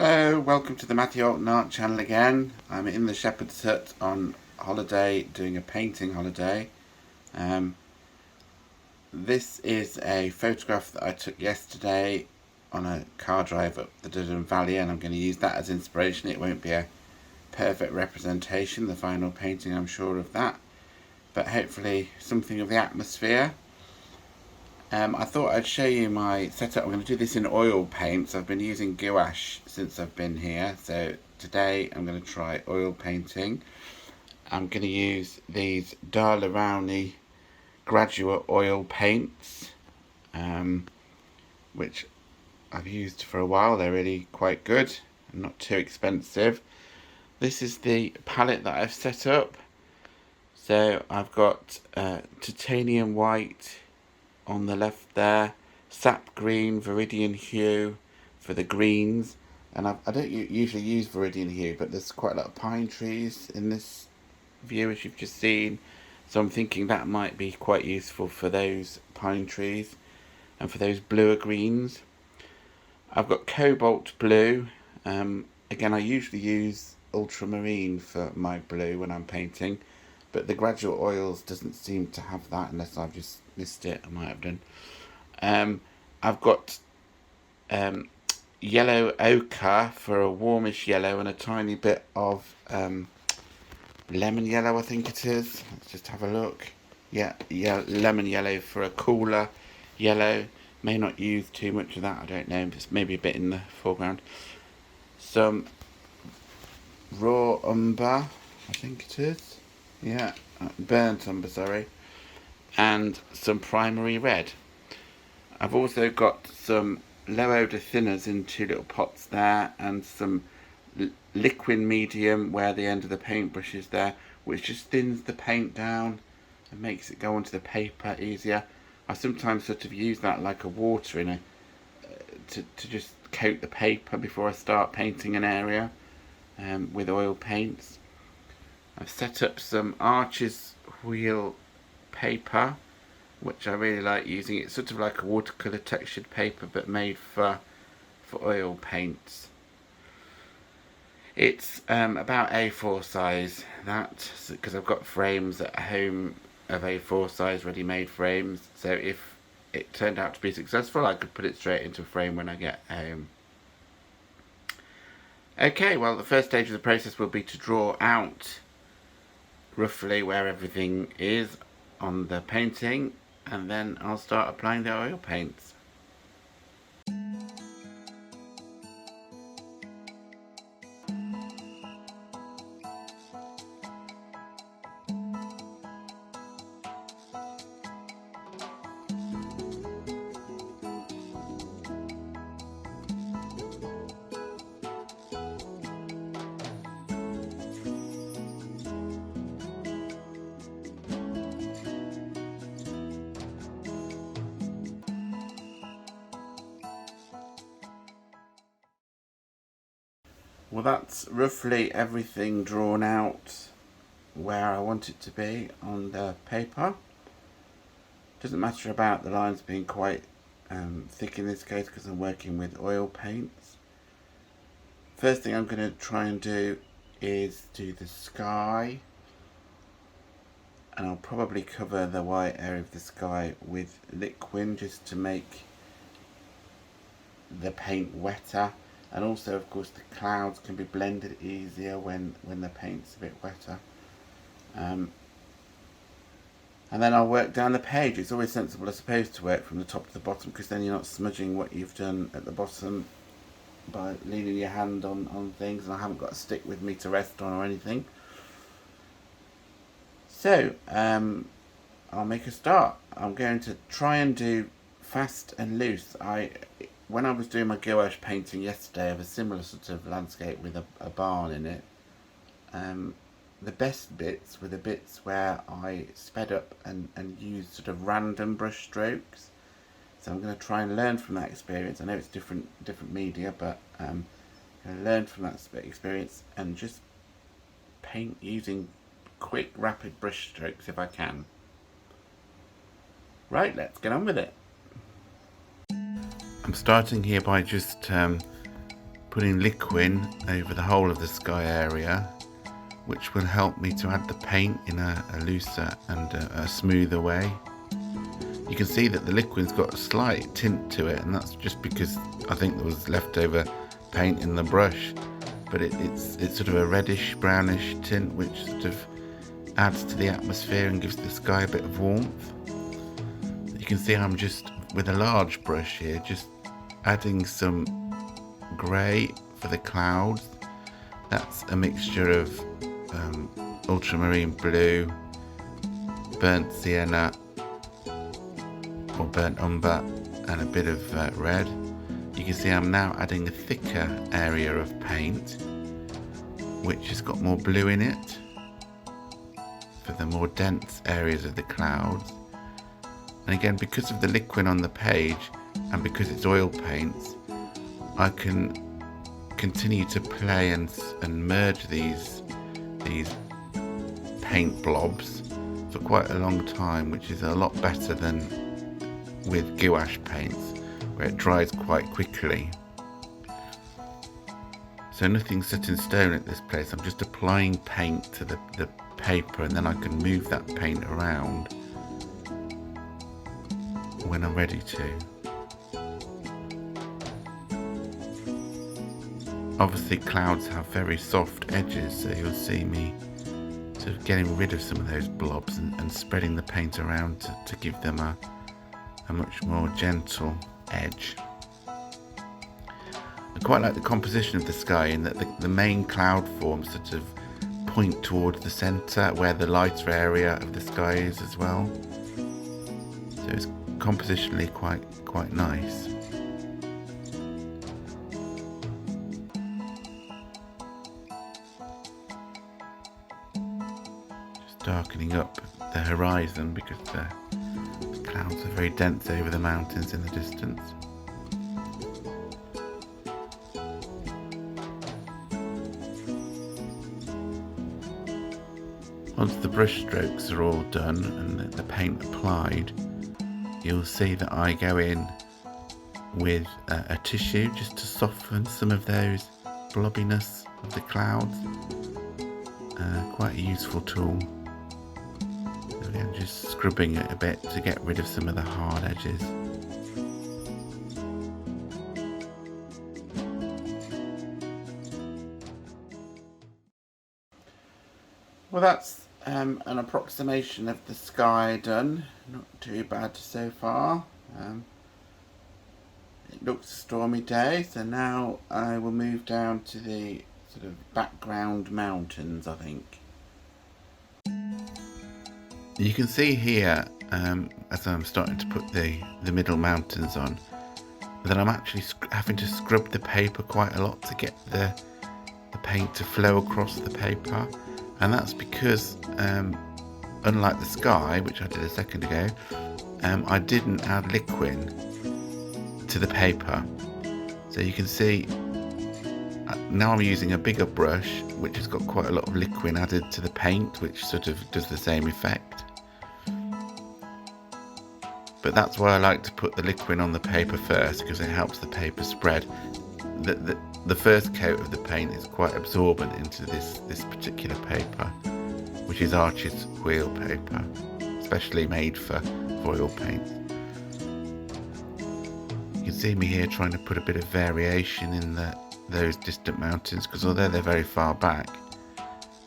Hello, welcome to the Matthew Allton Art channel again. I'm in the Shepherd's Hut on holiday, doing a painting holiday. This is a photograph that I took yesterday on a car drive up the Duddon Valley, and I'm going to use that as inspiration. It won't be a perfect representation, the final painting, I'm sure of that, but hopefully something of the atmosphere. I thought I'd show you my setup. I'm going to do this in oil paints. I've been using gouache since I've been here, so today I'm going to try oil painting. I'm going to use these Daler Rowney Graduate oil paints, which I've used for a while. They're really quite good and not too expensive. This is the palette that I've set up. So I've got titanium white on the left there, sap green, viridian hue for the greens, and I don't usually use viridian hue, but there's quite a lot of pine trees in this view, as you've just seen, so I'm thinking that might be quite useful for those pine trees and for those bluer greens. I've got cobalt blue. Again, I usually use ultramarine for my blue when I'm painting, but the Graduate Oils doesn't seem to have that, unless I've just missed it. I might have done. I've got yellow ochre for a warmish yellow, and a tiny bit of lemon yellow, I think it is. Let's just have a look. Yeah, lemon yellow for a cooler yellow. May not use too much of that, I don't know. Just maybe a bit in the foreground. Some raw umber, I think it is. Yeah, burnt umber, sorry. And some primary red. I've also got some low odour thinners in two little pots there, and some liquid medium where the end of the paintbrush is there, which just thins the paint down and makes it go onto the paper easier. I sometimes sort of use that like a water in to just coat the paper before I start painting an area with oil paints. I've set up some Arches Huile paper, which I really like using. It's sort of like a watercolour textured paper, but made for oil paints. It's about A4 size, that, because I've got frames at home of A4 size, ready-made frames, so if it turned out to be successful, I could put it straight into a frame when I get home. Okay, well, the first stage of the process will be to draw out roughly where everything is on the painting, and then I'll start applying the oil paints. Well, that's roughly everything drawn out where I want it to be on the paper. Doesn't matter about the lines being quite thick in this case, because I'm working with oil paints. First thing I'm going to try and do is do the sky, and I'll probably cover the white area of the sky with liquid just to make the paint wetter. And also, of course, the clouds can be blended easier when the paint's a bit wetter. And then I'll work down the page. It's always sensible, I suppose, to work from the top to the bottom, because then you're not smudging what you've done at the bottom by leaning your hand on things, and I haven't got a stick with me to rest on or anything. So, I'll make a start. I'm going to try and do fast and loose. When I was doing my gouache painting yesterday of a similar sort of landscape with a barn in it, the best bits were the bits where I sped up and used sort of random brush strokes. So I'm going to try and learn from that experience. I know it's different media, but I'm going to learn from that experience and just paint using quick, rapid brush strokes if I can. Right, let's get on with it. I'm starting here by just putting liquid over the whole of the sky area, which will help me to add the paint in a looser and a smoother way. You can see that the liquid's got a slight tint to it, and that's just because I think there was leftover paint in the brush, but it's sort of a reddish brownish tint, which sort of adds to the atmosphere and gives the sky a bit of warmth. You can see I'm just with a large brush here, just adding some grey for the clouds. That's a mixture of ultramarine blue, burnt sienna or burnt umber, and a bit of red. You can see I'm now adding a thicker area of paint, which has got more blue in it for the more dense areas of the clouds. And again, because of the liquid on the page and because it's oil paints, I can continue to play and merge these paint blobs for quite a long time, which is a lot better than with gouache paints, where it dries quite quickly. So nothing's set in stone at this place. I'm just applying paint to the paper, and then I can move that paint around when I'm ready to. Obviously clouds have very soft edges, so you'll see me sort of getting rid of some of those blobs and spreading the paint around to give them a much more gentle edge. I quite like the composition of the sky in that the main cloud forms sort of point towards the centre where the lighter area of the sky is as well. So it's compositionally quite nice. Just darkening up the horizon because the clouds are very dense over the mountains in the distance. Once the brush strokes are all done and the paint applied, you'll see that I go in with a tissue just to soften some of those blobbiness of the clouds. Quite a useful tool. Again, just scrubbing it a bit to get rid of some of the hard edges. Well, that's an approximation of the sky done. Not too bad so far. It looks a stormy day, so now I will move down to the sort of background mountains, I think. You can see here, as I'm starting to put the middle mountains on, that I'm actually having to scrub the paper quite a lot to get the paint to flow across the paper. And that's because, unlike the sky, which I did a second ago, I didn't add liquid to the paper. So you can see, now I'm using a bigger brush, which has got quite a lot of liquid added to the paint, which sort of does the same effect. But that's why I like to put the liquid on the paper first, because it helps the paper spread. The first coat of the paint is quite absorbent into this particular paper, which is Arches Huile paper, especially made for oil paints. You can see me here trying to put a bit of variation in those distant mountains, because although they're very far back,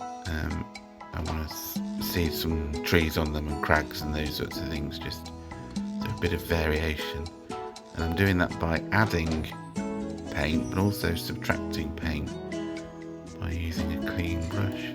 I want to see some trees on them and crags and those sorts of things, just so a bit of variation. And I'm doing that by adding paint, but also subtracting paint by using a clean brush.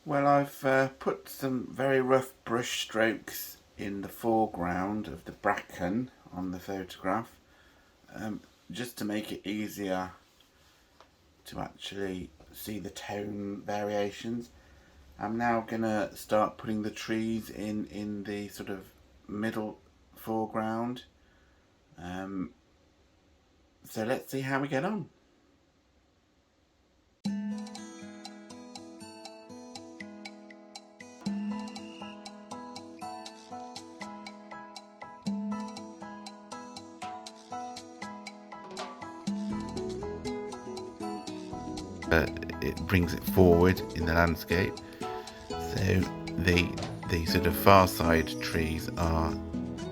Well, I've put some very rough brush strokes in the foreground of the bracken on the photograph, just to make it easier to actually see the tone variations. I'm now gonna start putting the trees in the sort of middle foreground. So let's see how we get on. It brings it forward in the landscape. So the sort of far side trees are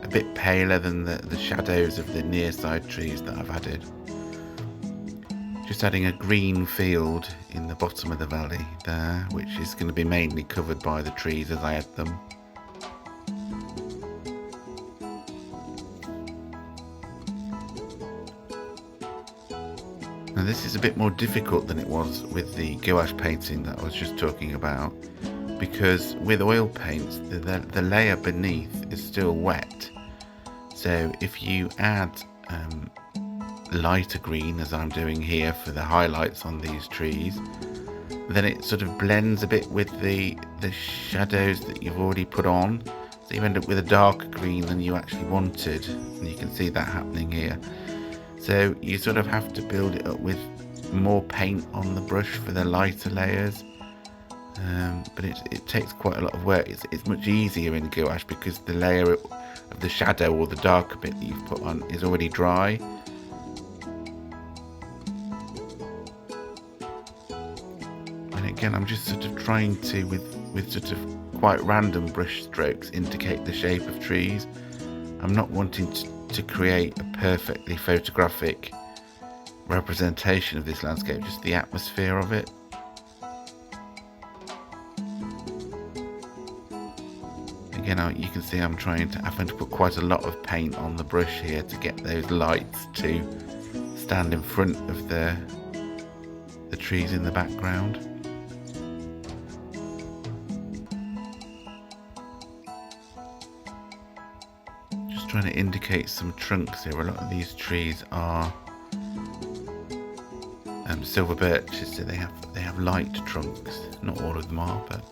a bit paler than the shadows of the near side trees that I've added. Just adding a green field in the bottom of the valley there, which is going to be mainly covered by the trees as I add them. Now this is a bit more difficult than it was with the gouache painting that I was just talking about, because with oil paints the layer beneath is still wet. So if you add lighter green, as I'm doing here for the highlights on these trees, then it sort of blends a bit with the shadows that you've already put on, so you end up with a darker green than you actually wanted, and you can see that happening here. So you sort of have to build it up with more paint on the brush for the lighter layers, but it takes quite a lot of work. It's much easier in gouache because the layer of the shadow or the darker bit that you've put on is already dry. And again, I'm just sort of trying to, with sort of quite random brush strokes, indicate the shape of trees. I'm not wanting to create a perfectly photographic representation of this landscape, just the atmosphere of it. Again, you can see I'm having to put quite a lot of paint on the brush here to get those lights to stand in front of the trees in the background. Trying to indicate some trunks here. A lot of these trees are silver birches, so they have light trunks. Not all of them are, but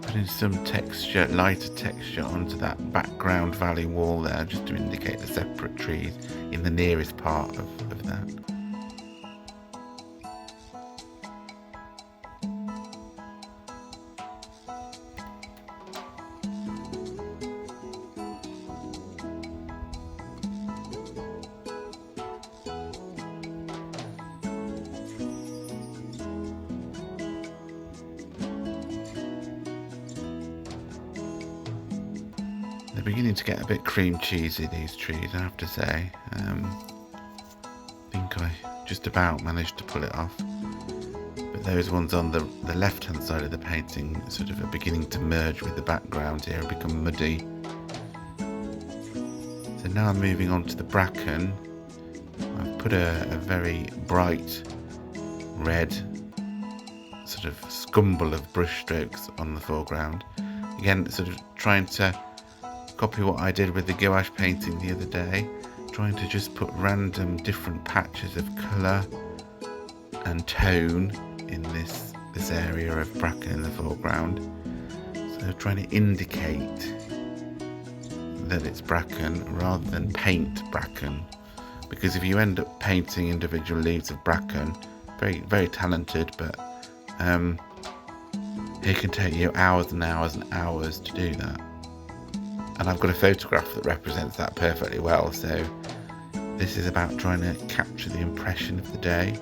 putting some texture, lighter texture onto that background valley wall there, just to indicate the separate trees in the nearest part of that. They're beginning to get a bit cream cheesy, these trees, I have to say. I think I just about managed to pull it off. But those ones on the left hand side of the painting sort of are beginning to merge with the background here and become muddy. So now I'm moving on to the bracken. I've put a very bright red sort of scumble of brush strokes on the foreground. Again, sort of trying to copy what I did with the gouache painting the other day, trying to just put random different patches of colour and tone in this area of bracken in the foreground. So trying to indicate that it's bracken rather than paint bracken, because if you end up painting individual leaves of bracken, very, very talented, but it can take you hours and hours and hours to do that. And I've got a photograph that represents that perfectly well, so this is about trying to capture the impression of the day.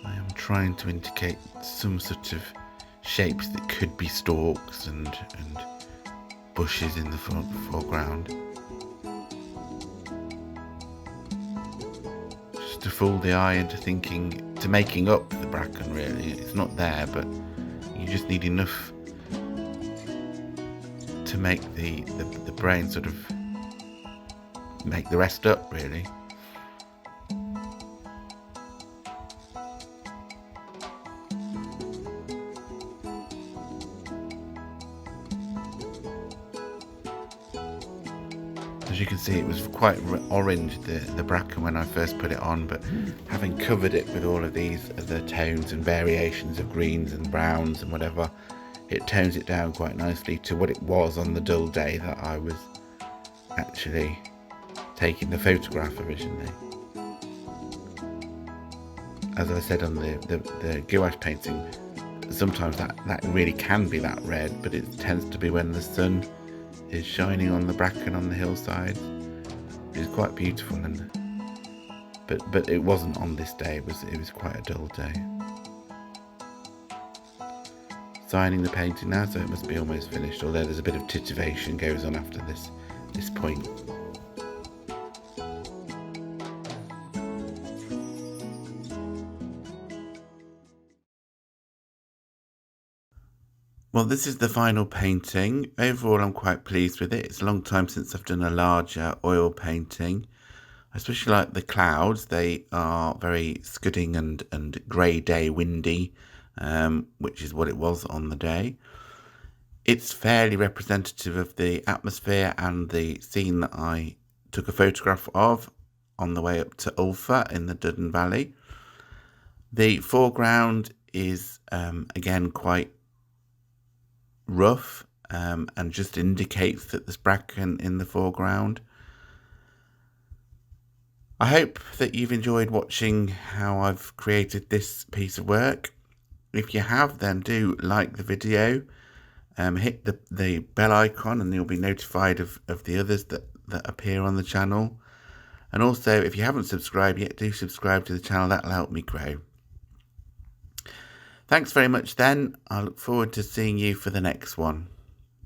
I am trying to indicate some sort of shapes that could be stalks and bushes in the foreground. Just to fool the eye into making up the bracken really. It's not there, but you just need enough to make the brain sort of make the rest up really. As you can see, it was quite orange, the bracken, when I first put it on, but having covered it with all of these other tones and variations of greens and browns and whatever, it tones it down quite nicely to what it was on the dull day that I was actually taking the photograph originally. As I said on the gouache painting, sometimes that really can be that red, but it tends to be when the sun is shining on the bracken on the hillside. It's quite beautiful, but it wasn't on this day. It was quite a dull day. Signing the painting now, so it must be almost finished, although there's a bit of titivation goes on after this point. Well, this is the final painting. Overall, I'm quite pleased with it. It's a long time since I've done a larger oil painting. I especially like the clouds. They are very scudding and grey day windy, which is what it was on the day. It's fairly representative of the atmosphere and the scene that I took a photograph of on the way up to Ulpha in the Duddon Valley. The foreground is, again, quite rough and just indicates that there's bracken in the foreground. I hope that you've enjoyed watching how I've created this piece of work. If you have, then do like the video, hit the bell icon and you'll be notified of the others that appear on the channel. And also, if you haven't subscribed yet, do subscribe to the channel. That'll help me grow. Thanks very much then. I look forward to seeing you for the next one.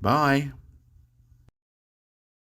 Bye.